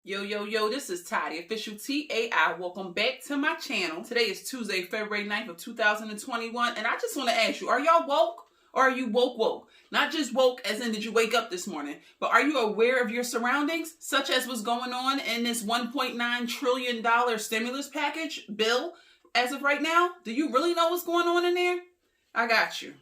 Yo, yo, yo, this is Ty, the official TAI. Welcome back to my channel. Today is Tuesday, February 9th of 2021. And I just want to ask you, are y'all woke or are you woke? Not just woke as in did you wake up this morning, but are you aware of your surroundings, such as what's going on in this $1.9 trillion stimulus package bill as of right now? Do you really know what's going on in there? I got you.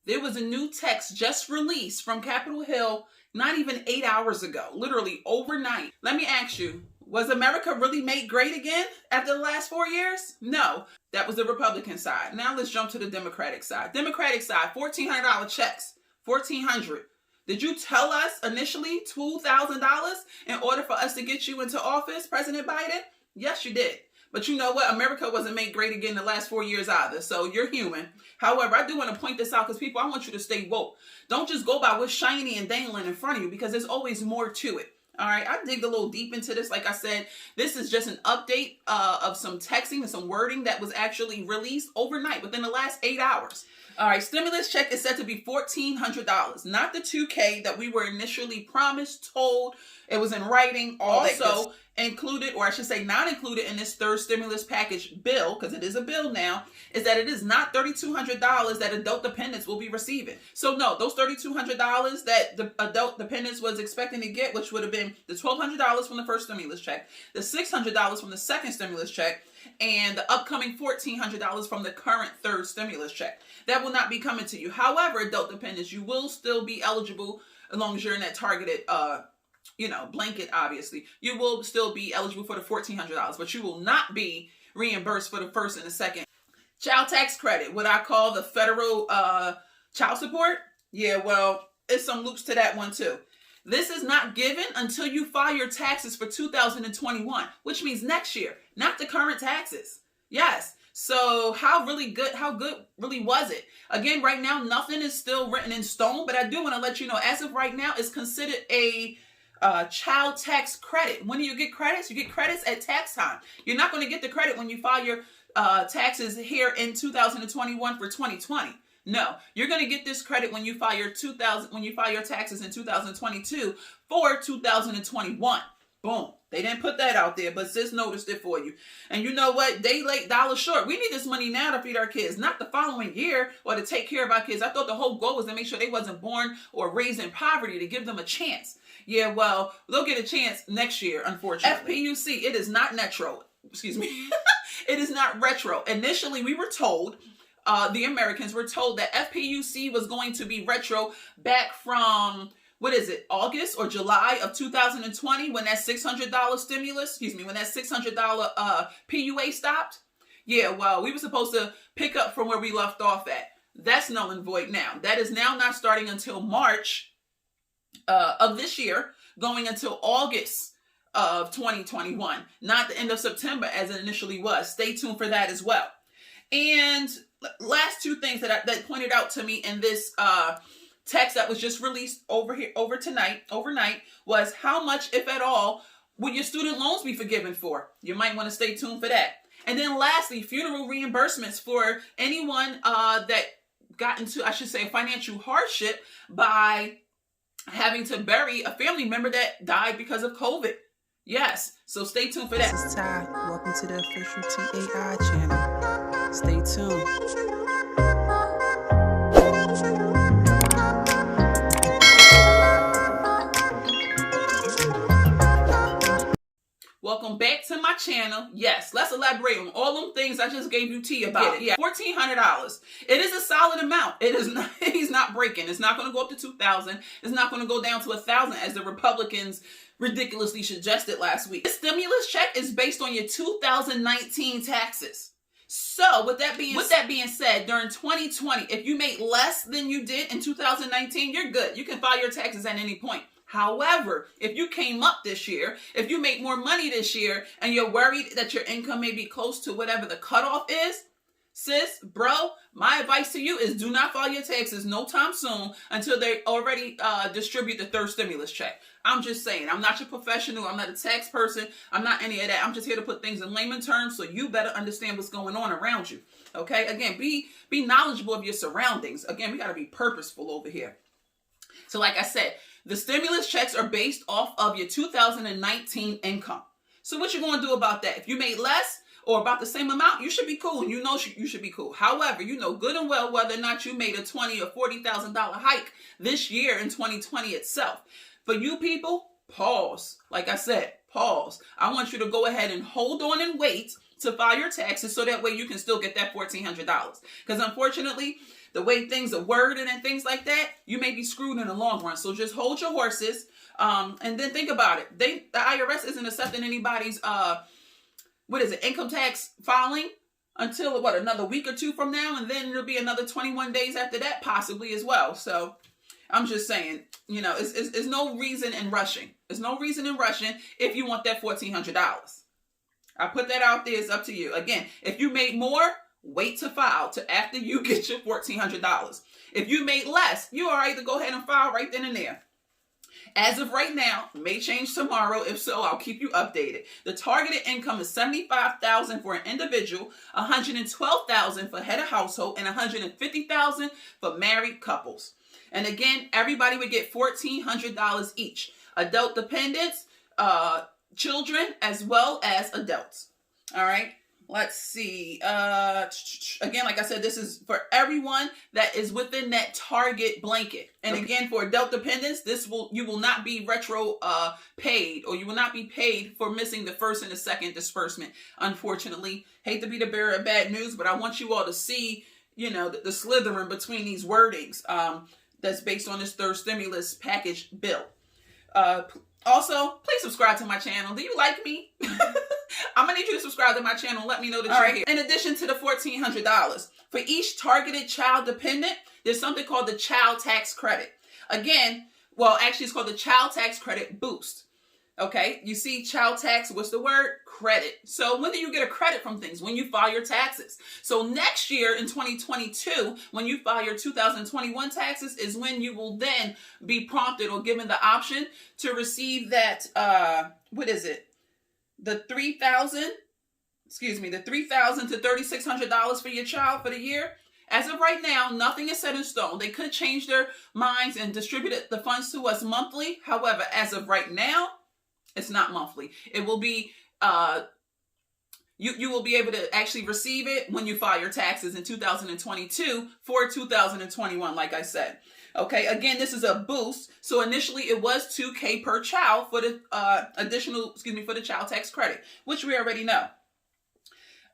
There was a new text just released from Capitol Hill not even 8 hours ago, literally overnight. Let me ask you, was America really made great again after the last 4 years? No, that was the Republican side. Now let's jump to the Democratic side. Democratic side, $1,400 checks, $1,400. Did you tell us initially $2,000 in order for us to get you into office, President Biden? Yes, you did. But you know what? America wasn't made great again the last 4 years either. So you're human. However, I do want to point this out because people, I want you to stay woke. Don't just go by what's shiny and dangling in front of you because there's always more to it. All right, I digged a little deep into this. Like I said, this is just an update of some texting and some wording that was actually released overnight within the last 8 hours. All right, stimulus check is said to be $1,400, not the $2,000 that we were initially promised, told. It was in writing. Also included, or I should say not included in this third stimulus package bill, because it is a bill now, is that it is not $3,200 that adult dependents will be receiving. So no, those $3,200 that the adult dependents was expecting to get, which would have been the $1,200 from the first stimulus check, the $600 from the second stimulus check, and the upcoming $1,400 from the current third stimulus check. That will not be coming to you. However, adult dependents, you will still be eligible as long as you're in that targeted blanket, obviously. You will still be eligible for the $1,400, but you will not be reimbursed for the first and the second. Child tax credit, what I call the federal child support. Yeah, well, it's some loops to that one too. This is not given until you file your taxes for 2021, which means next year, not the current taxes. Yes. So how good really was it? Again, right now, nothing is still written in stone, but I do want to let you know, as of right now, it's considered a child tax credit. When do you get credits? You get credits at tax time. You're not going to get the credit when you file your taxes here in 2021 for 2020. No, you're going to get this credit when you file your taxes in 2022 for 2021. Boom. They didn't put that out there, but sis noticed it for you. And you know what? Day late, dollar short. We need this money now to feed our kids, not the following year or to take care of our kids. I thought the whole goal was to make sure they wasn't born or raised in poverty, to give them a chance. Yeah, well, they'll get a chance next year, unfortunately. FPUC, it is not retro. Excuse me. It is not retro. Initially, we were told, the Americans were told that FPUC was going to be retro back from, August or July of 2020 when that $600 stimulus, when that $600 PUA stopped. Yeah, well, we were supposed to pick up from where we left off at. That's null and void now. That is now not starting until March of this year, going until August of 2021, not the end of September as it initially was. Stay tuned for that as well. And last two things that pointed out to me in this text that was just released overnight was how much, if at all, would your student loans be forgiven for? You might want to stay tuned for that. And then lastly, funeral reimbursements for anyone that got into, I should say, financial hardship by having to bury a family member that died because of COVID. Yes, so stay tuned for that. This is Ty. Welcome to the official TAI channel. Stay tuned. Welcome back to my channel. Yes, let's elaborate on all them things I just gave you tea about. Yeah, $1,400. It is a solid amount. It is not. He's not breaking. It's not going to go up to $2,000. It's not going to go down to $1,000 as the Republicans ridiculously suggested last week. The stimulus check is based on your 2019 taxes. So with that being said, during 2020, if you made less than you did in 2019, you're good. You can file your taxes at any point. However, if you came up this year, if you make more money this year, and you're worried that your income may be close to whatever the cutoff is, sis, bro, my advice to you is do not file your taxes no time soon until they already distribute the third stimulus check. I'm just saying, I'm not your professional. I'm not a tax person. I'm not any of that. I'm just here to put things in layman terms so you better understand what's going on around you. Okay? Again, be knowledgeable of your surroundings. Again, we got to be purposeful over here. So like I said, The stimulus checks are based off of your 2019 income. So what you going to do about that? If you made less or about the same amount, you should be cool. You know you should be cool. However, you know good and well whether or not you made a $20,000 or $40,000 hike this year in 2020 itself. For you people, pause. Like I said, pause. I want you to go ahead and hold on and wait to file your taxes so that way you can still get that $1,400. Because unfortunately, the way things are worded and things like that, you may be screwed in the long run. So just hold your horses and then think about it. The IRS isn't accepting anybody's income tax filing until another week or two from now, and then it'll be another 21 days after that possibly as well. So I'm just saying, it's no reason in rushing. There's no reason in rushing if you want that $1,400. I put that out there. It's up to you. Again, if you made more, wait to file to after you get your $1,400. If you made less, you're all right to go ahead and file right then and there. As of right now, may change tomorrow. If so, I'll keep you updated. The targeted income is $75,000 for an individual, $112,000 for head of household, and $150,000 for married couples. And again, everybody would get $1,400 each. Adult dependents, children, as well as adults. All right. Let's see. Again, like I said, this is for everyone that is within that target blanket. And again, for adult dependents, you will not be retro paid, or you will not be paid for missing the first and the second disbursement. Unfortunately, hate to be the bearer of bad news, but I want you all to see, the slithering between these wordings that's based on this third stimulus package bill. Also, please subscribe to my channel. Do you like me? I'm going to need you to subscribe to my channel and let me know that you're here. In addition to the $1,400, for each targeted child dependent, there's something called the child tax credit. Again, it's called the child tax credit boost. Okay, you see child tax, what's the word? Credit. So when do you get a credit from things? When you file your taxes. So next year in 2022, when you file your 2021 taxes is when you will then be prompted or given the option to receive that, the $3,000 to $3,600 for your child for the year. As of right now, nothing is set in stone. They could change their minds and distribute the funds to us monthly. However, as of right now, it's not monthly. It will be, you will be able to actually receive it when you file your taxes in 2022 for 2021, like I said. Okay, again, this is a boost. So initially it was $2,000 per child for the for the child tax credit, which we already know.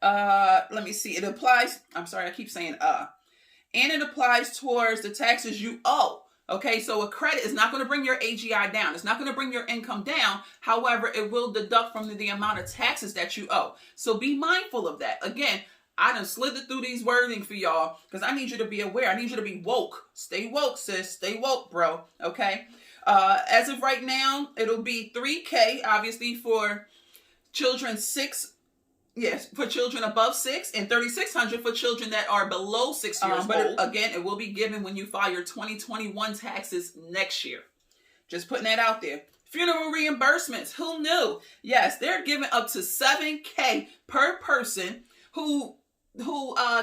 Let me see. It applies, I'm sorry, I keep saying and it applies towards the taxes you owe. Okay, so a credit is not going to bring your AGI down. It's not going to bring your income down. However, it will deduct from the amount of taxes that you owe. So be mindful of that. Again, I done slithered through these wording for y'all because I need you to be aware. I need you to be woke. Stay woke, sis. Stay woke, bro. Okay? As of right now, it'll be $3,000, obviously, for children for children above 6, and $3,600 for children that are below 6 years old. Again, it will be given when you file your 2021 taxes next year. Just putting that out there. Funeral reimbursements. Who knew? Yes, they're giving up to $7,000 per person who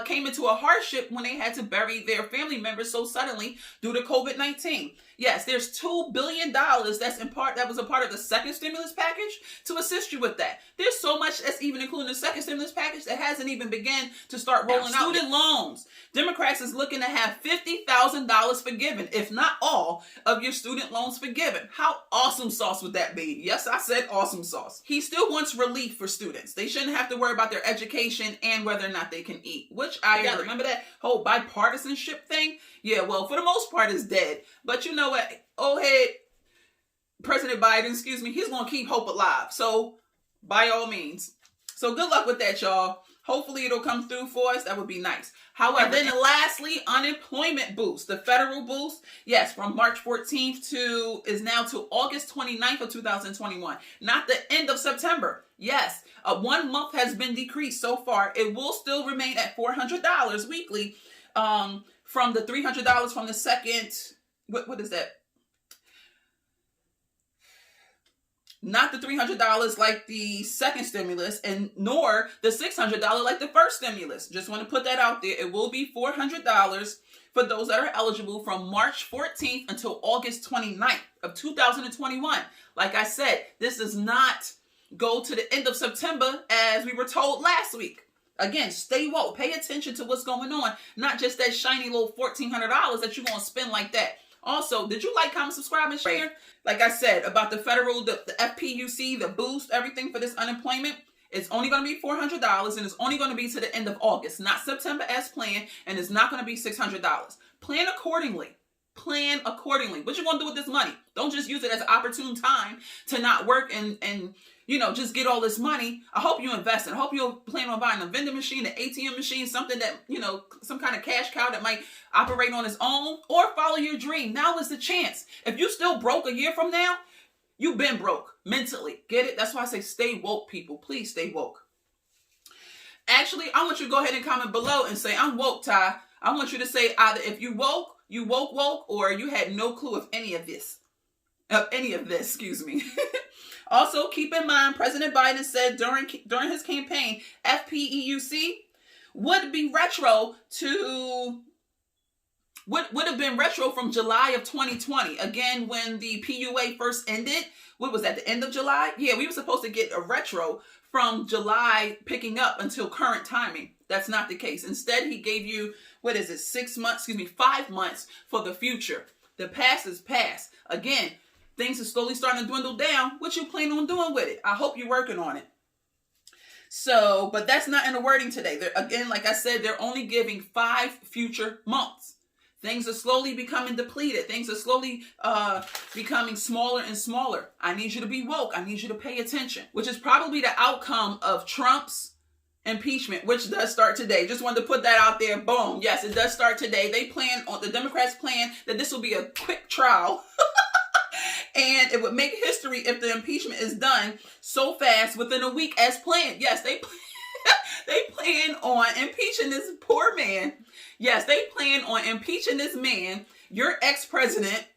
came into a hardship when they had to bury their family members so suddenly due to COVID-19. Yes, there's $2 billion that was a part of the second stimulus package to assist you with that. There's so much that's even including the second stimulus package that hasn't even begun to start rolling out. Student loans. Democrats is looking to have $50,000 forgiven, if not all, of your student loans forgiven. How awesome sauce would that be? Yes, I said awesome sauce. He still wants relief for students. They shouldn't have to worry about their education and whether or not they can eat, which I agree. Remember that whole bipartisanship thing? Yeah, well, for the most part, it's dead. But you know what? Old head President Biden, he's going to keep hope alive. So, by all means. So, good luck with that, y'all. Hopefully, it'll come through for us. That would be nice. However, and then lastly, unemployment boost. The federal boost, yes, from March 14th is now to August 29th of 2021. Not the end of September. Yes, 1 month has been decreased so far. It will still remain at $400 weekly from the $300 from the second, what is that? Not the $300 like the second stimulus, and nor the $600 like the first stimulus. Just want to put that out there. It will be $400 for those that are eligible from March 14th until August 29th of 2021. Like I said, this does not go to the end of September as we were told last week. Again, stay woke. Pay attention to what's going on. Not just that shiny little $1,400 that you're going to spend like that. Also, did you like, comment, subscribe, and share? Like I said, about the federal, the FPUC, the boost, everything for this unemployment, it's only going to be $400, and it's only going to be to the end of August, not September as planned, and it's not going to be $600. Plan accordingly. Plan accordingly. What you going to do with this money? Don't just use it as an opportune time to not work and just get all this money. I hope you invest, and I hope you plan on buying a vending machine, an ATM machine, something that, some kind of cash cow that might operate on its own, or follow your dream. Now is the chance. If you still broke a year from now, you've been broke mentally. Get it? That's why I say stay woke, people. Please stay woke. Actually, I want you to go ahead and comment below and say, I'm woke, Ty. I want you to say either if you woke, or you had no clue of any of this. Excuse me. Also, keep in mind, President Biden said during his campaign, FPEUC would have been retro from July of 2020. Again, when the PUA first ended, what was that, the end of July? Yeah, we were supposed to get a retro from July picking up until current timing. That's not the case. Instead, he gave you, 5 months for the future. The past is past. Again, things are slowly starting to dwindle down. What you plan on doing with it? I hope you're working on it. So, but that's not in the wording today. Again, like I said, they're only giving 5 future months. Things are slowly becoming depleted. Things are slowly becoming smaller and smaller. I need you to be woke. I need you to pay attention, which is probably the outcome of Trump's impeachment, which does start today. Just wanted to put that out there. Boom. Yes, it does start today. The Democrats plan that this will be a quick trial. And it would make history if the impeachment is done so fast within a week as planned. Yes, they plan on impeaching this poor man. Yes, they plan on impeaching this man, your ex-president,